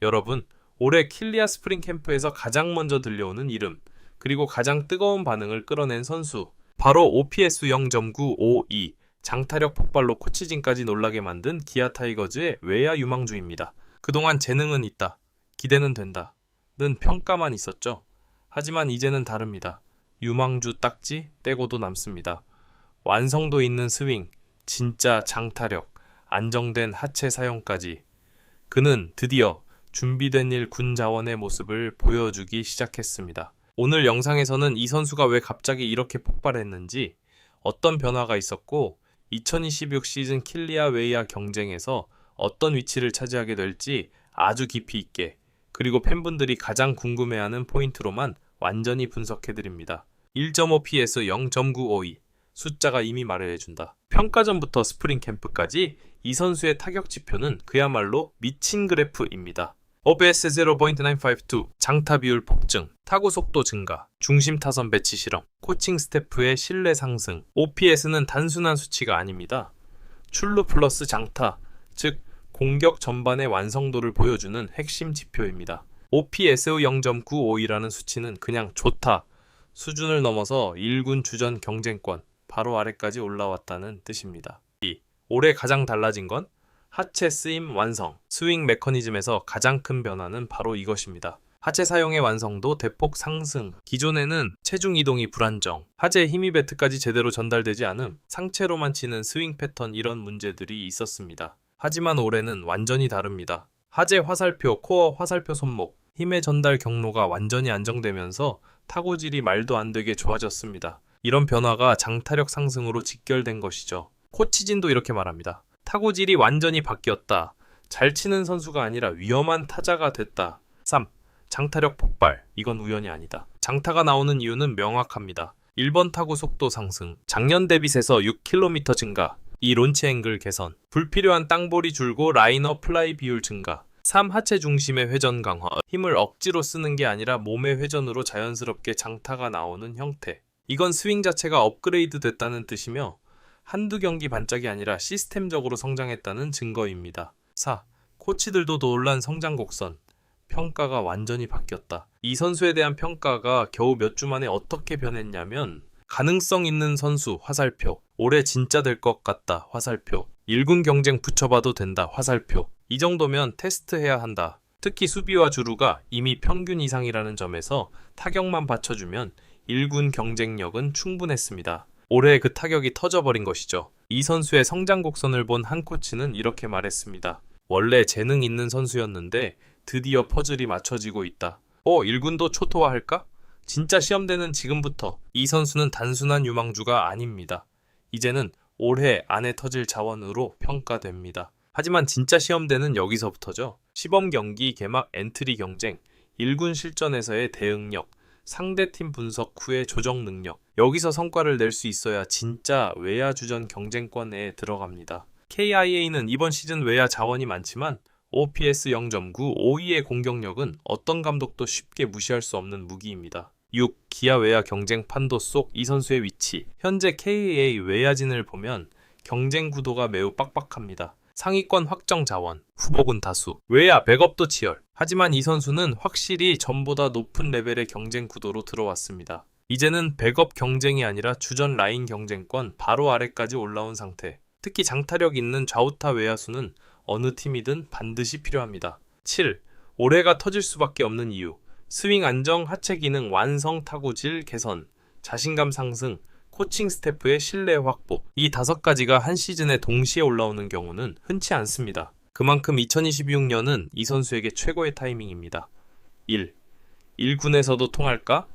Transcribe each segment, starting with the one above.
여러분, 올해 킬리아 스프링 캠프에서 가장 먼저 들려오는 이름, 그리고 가장 뜨거운 반응을 끌어낸 선수, 바로 OPS 0.952, 장타력 폭발로 코치진까지 놀라게 만든 기아 타이거즈의 외야 유망주입니다. 그동안 재능은 있다, 기대는 된다, 는 평가만 있었죠. 하지만 이제는 다릅니다. 유망주 딱지 떼고도 남습니다. 완성도 있는 스윙, 진짜 장타력, 안정된 하체 사용까지. 그는 드디어 준비된 일 군 자원의 모습을 보여주기 시작했습니다. 오늘 영상에서는 이 선수가 왜 갑자기 이렇게 폭발했는지, 어떤 변화가 있었고 2026 시즌 킬리아 웨이아 경쟁에서 어떤 위치를 차지하게 될지 아주 깊이 있게, 그리고 팬분들이 가장 궁금해하는 포인트로만 완전히 분석해드립니다. 1.5PS 0.952, 숫자가 이미 말을 해준다. 평가전부터 스프링 캠프까지 이 선수의 타격 지표는 그야말로 미친 그래프입니다. OPS 0.952, 장타 비율 폭증, 타구 속도 증가, 중심 타선 배치 실험, 코칭 스태프의 신뢰 상승. OPS는 단순한 수치가 아닙니다. 출루 플러스 장타, 즉 공격 전반의 완성도를 보여주는 핵심 지표입니다. OPS 0.952라는 수치는 그냥 좋다, 수준을 넘어서 1군 주전 경쟁권 바로 아래까지 올라왔다는 뜻입니다. 올해 가장 달라진 건 하체 쓰임 완성, 스윙 메커니즘에서 가장 큰 변화는 바로 이것입니다. 하체 사용의 완성도 대폭 상승. 기존에는 체중 이동이 불안정, 하체의 힘이 배트까지 제대로 전달되지 않음, 상체로만 치는 스윙 패턴, 이런 문제들이 있었습니다. 하지만 올해는 완전히 다릅니다. 하체 화살표, 코어 화살표 손목, 힘의 전달 경로가 완전히 안정되면서 타구질이 말도 안 되게 좋아졌습니다. 이런 변화가 장타력 상승으로 직결된 것이죠. 코치진도 이렇게 말합니다. 타구질이 완전히 바뀌었다. 잘 치는 선수가 아니라 위험한 타자가 됐다. 3. 장타력 폭발. 이건 우연이 아니다. 장타가 나오는 이유는 명확합니다. 1번 타구 속도 상승, 작년 데빗에서 6km 증가, 2. 론치 앵글 개선, 불필요한 땅볼이 줄고 라인업 플라이 비율 증가, 3. 하체 중심의 회전 강화, 힘을 억지로 쓰는 게 아니라 몸의 회전으로 자연스럽게 장타가 나오는 형태. 이건 스윙 자체가 업그레이드 됐다는 뜻이며 한두 경기 반짝이 아니라 시스템적으로 성장했다는 증거입니다. 4. 코치들도 놀란 성장 곡선, 평가가 완전히 바뀌었다. 이 선수에 대한 평가가 겨우 몇 주 만에 어떻게 변했냐면, 가능성 있는 선수 화살표, 올해 진짜 될 것 같다 화살표, 1군 경쟁 붙여봐도 된다 화살표. 이 정도면 테스트해야 한다. 특히 수비와 주루가 이미 평균 이상이라는 점에서 타격만 받쳐주면 1군 경쟁력은 충분했습니다. 올해 그 타격이 터져버린 것이죠. 이 선수의 성장 곡선을 본 한 코치는 이렇게 말했습니다. 원래 재능 있는 선수였는데 드디어 퍼즐이 맞춰지고 있다. 1군도 초토화할까? 진짜 시험되는 지금부터 이 선수는 단순한 유망주가 아닙니다. 이제는 올해 안에 터질 자원으로 평가됩니다. 하지만 진짜 시험되는 여기서부터죠. 시범 경기 개막 엔트리 경쟁, 1군 실전에서의 대응력, 상대팀 분석 후의 조정 능력, 여기서 성과를 낼 수 있어야 진짜 외야 주전 경쟁권에 들어갑니다. KIA는 이번 시즌 외야 자원이 많지만 OPS 0.952의 공격력은 어떤 감독도 쉽게 무시할 수 없는 무기입니다. 6. 기아 외야 경쟁 판도 속 이 선수의 위치. 현재 KA 외야진을 보면 경쟁 구도가 매우 빡빡합니다. 상위권 확정 자원, 후보군 다수, 외야 백업도 치열. 하지만 이 선수는 확실히 전보다 높은 레벨의 경쟁 구도로 들어왔습니다. 이제는 백업 경쟁이 아니라 주전 라인 경쟁권 바로 아래까지 올라온 상태. 특히 장타력 있는 좌우타 외야수는 어느 팀이든 반드시 필요합니다. 7. 올해가 터질 수밖에 없는 이유. 스윙 안정, 하체 기능 완성, 타구질 개선, 자신감 상승, 코칭 스태프의 신뢰 확보. 이 5가지가 한 시즌에 동시에 올라오는 경우는 흔치 않습니다. 그만큼 2026년은 이 선수에게 최고의 타이밍입니다. 1. 1군에서도 통할까?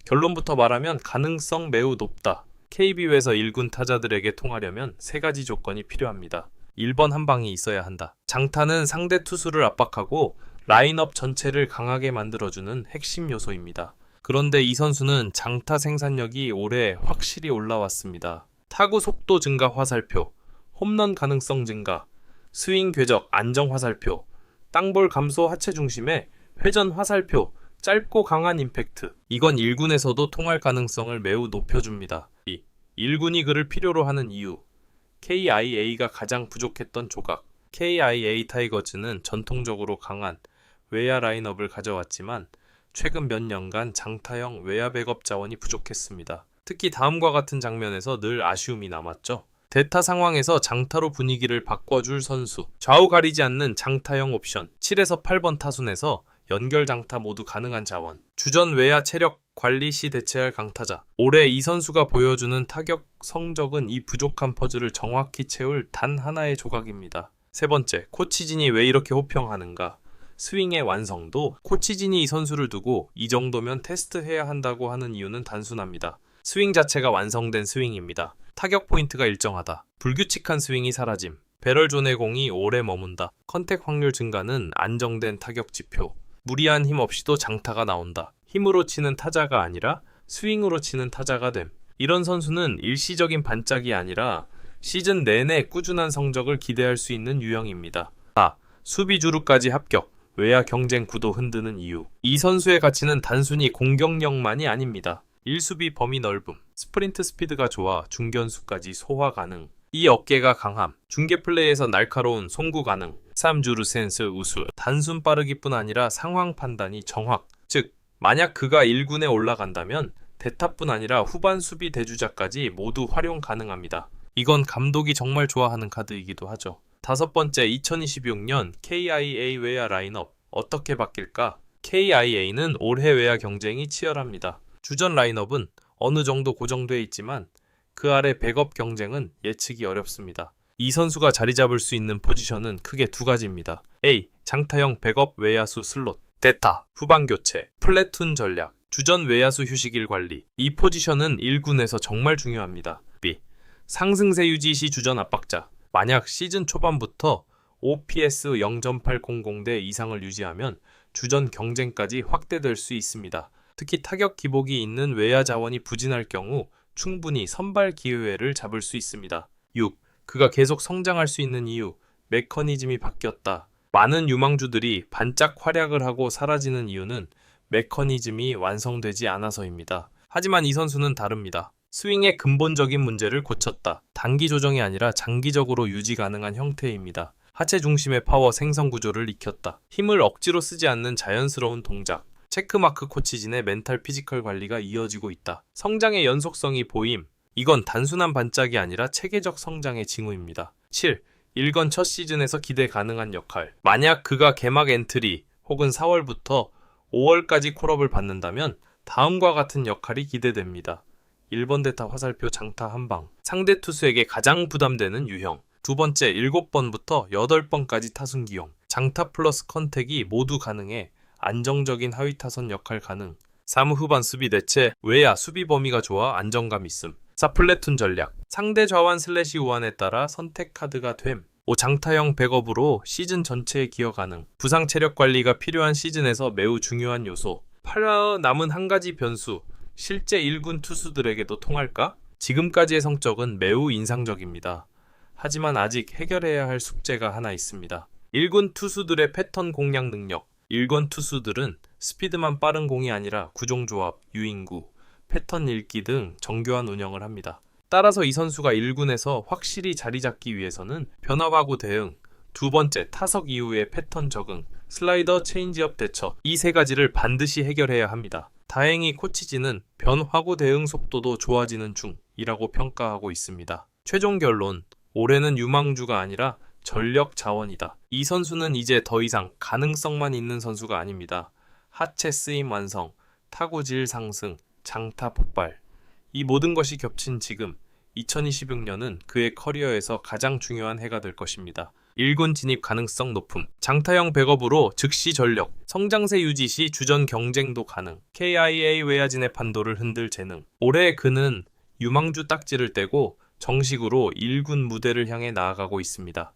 결론부터 말하면 가능성 매우 높다. KBO에서 1군 타자들에게 통하려면 3가지 조건이 필요합니다. 1번 한 방이 있어야 한다. 장타는 상대 투수를 압박하고 라인업 전체를 강하게 만들어주는 핵심 요소입니다. 그런데 이 선수는 장타 생산력이 올해 확실히 올라왔습니다. 타구 속도 증가 화살표, 홈런 가능성 증가, 스윙 궤적 안정 화살표, 땅볼 감소 하체 중심의 회전 화살표, 짧고 강한 임팩트. 이건 1군에서도 통할 가능성을 매우 높여줍니다. 2. 1군이 그를 필요로 하는 이유. KIA가 가장 부족했던 조각. KIA 타이거즈는 전통적으로 강한 외야 라인업을 가져왔지만 최근 몇 년간 장타형 외야 백업 자원이 부족했습니다. 특히 다음과 같은 장면에서 늘 아쉬움이 남았죠. 대타 상황에서 장타로 분위기를 바꿔줄 선수, 좌우 가리지 않는 장타형 옵션, 7에서 8번 타순에서 연결 장타 모두 가능한 자원, 주전 외야 체력 관리 시 대체할 강타자. 올해 이 선수가 보여주는 타격 성적은 이 부족한 퍼즐을 정확히 채울 단 하나의 조각입니다. 세 번째, 코치진이 왜 이렇게 호평하는가? 스윙의 완성도. 코치진이 이 선수를 두고 이 정도면 테스트해야 한다고 하는 이유는 단순합니다. 스윙 자체가 완성된 스윙입니다. 타격 포인트가 일정하다. 불규칙한 스윙이 사라짐. 배럴존의 공이 오래 머문다. 컨택 확률 증가는 안정된 타격 지표. 무리한 힘 없이도 장타가 나온다. 힘으로 치는 타자가 아니라 스윙으로 치는 타자가 됨. 이런 선수는 일시적인 반짝이 아니라 시즌 내내 꾸준한 성적을 기대할 수 있는 유형입니다. 4. 수비 주루까지 합격. 외야 경쟁 구도 흔드는 이유. 이 선수의 가치는 단순히 공격력만이 아닙니다. 1수비 범위 넓음, 스프린트 스피드가 좋아 중견수까지 소화 가능. 이 어깨가 강함, 중계 플레이에서 날카로운 송구 가능. 3. 주루 센스 우수. 단순 빠르기뿐 아니라 상황 판단이 정확. 즉, 만약 그가 1군에 올라간다면 대타뿐 아니라 후반 수비 대주자까지 모두 활용 가능합니다. 이건 감독이 정말 좋아하는 카드이기도 하죠. 다섯 번째, 2026년 KIA 외야 라인업 어떻게 바뀔까? KIA는 올해 외야 경쟁이 치열합니다. 주전 라인업은 어느 정도 고정되어 있지만 그 아래 백업 경쟁은 예측이 어렵습니다. 이 선수가 자리 잡을 수 있는 포지션은 크게 두 가지입니다. A. 장타형 백업 외야수 슬롯. 대타, 후반 교체, 플래툰 전략, 주전 외야수 휴식일 관리. 이 포지션은 1군에서 정말 중요합니다. B. 상승세 유지 시 주전 압박자. 만약 시즌 초반부터 OPS 0.800대 이상을 유지하면 주전 경쟁까지 확대될 수 있습니다. 특히 타격 기복이 있는 외야 자원이 부진할 경우 충분히 선발 기회를 잡을 수 있습니다. 6. 그가 계속 성장할 수 있는 이유. 메커니즘이 바뀌었다. 많은 유망주들이 반짝 활약을 하고 사라지는 이유는 메커니즘이 완성되지 않아서입니다. 하지만 이 선수는 다릅니다. 스윙의 근본적인 문제를 고쳤다. 단기 조정이 아니라 장기적으로 유지 가능한 형태입니다. 하체 중심의 파워 생성 구조를 익혔다. 힘을 억지로 쓰지 않는 자연스러운 동작. 체크마크 코치진의 멘탈 피지컬 관리가 이어지고 있다. 성장의 연속성이 보임. 이건 단순한 반짝이 아니라 체계적 성장의 징후입니다. 7. 1건 첫 시즌에서 기대 가능한 역할. 만약 그가 개막 엔트리 혹은 4월부터 5월까지 콜업을 받는다면 다음과 같은 역할이 기대됩니다. 1번 대타 화살표 장타 한방. 상대 투수에게 가장 부담되는 유형. 두 번째 7번부터 8번까지 타순 기용. 장타 플러스 컨택이 모두 가능해 안정적인 하위 타선 역할 가능. 3. 후반 수비 대체. 외야 수비 범위가 좋아 안정감 있음. 4. 플래툰 전략. 상대 좌완 슬래시 우완에 따라 선택 카드가 됨. 5. 장타형 백업으로 시즌 전체에 기여 가능. 부상 체력 관리가 필요한 시즌에서 매우 중요한 요소. 8. 남은 한 가지 변수. 실제 1군 투수들에게도 통할까? 지금까지의 성적은 매우 인상적입니다. 하지만 아직 해결해야 할 숙제가 하나 있습니다. 1군 투수들의 패턴 공략 능력. 1군 투수들은 스피드만 빠른 공이 아니라 구종조합, 유인구, 패턴 읽기 등 정교한 운영을 합니다. 따라서 이 선수가 1군에서 확실히 자리 잡기 위해서는 변화하고 대응, 두 번째 타석 이후의 패턴 적응, 슬라이더 체인지업 대처, 이 세 가지를 반드시 해결해야 합니다. 다행히 코치진은 변화고 대응 속도도 좋아지는 중이라고 평가하고 있습니다. 최종 결론, 올해는 유망주가 아니라 전력 자원이다. 이 선수는 이제 더 이상 가능성만 있는 선수가 아닙니다. 하체 쓰임 완성, 타구질 상승, 장타 폭발. 이 모든 것이 겹친 지금 2026년은 그의 커리어에서 가장 중요한 해가 될 것입니다. 1군 진입 가능성 높음. 장타형 백업으로 즉시 전력. 성장세 유지 시 주전 경쟁도 가능. KIA 외야진의 판도를 흔들 재능. 올해 그는 유망주 딱지를 떼고 정식으로 1군 무대를 향해 나아가고 있습니다.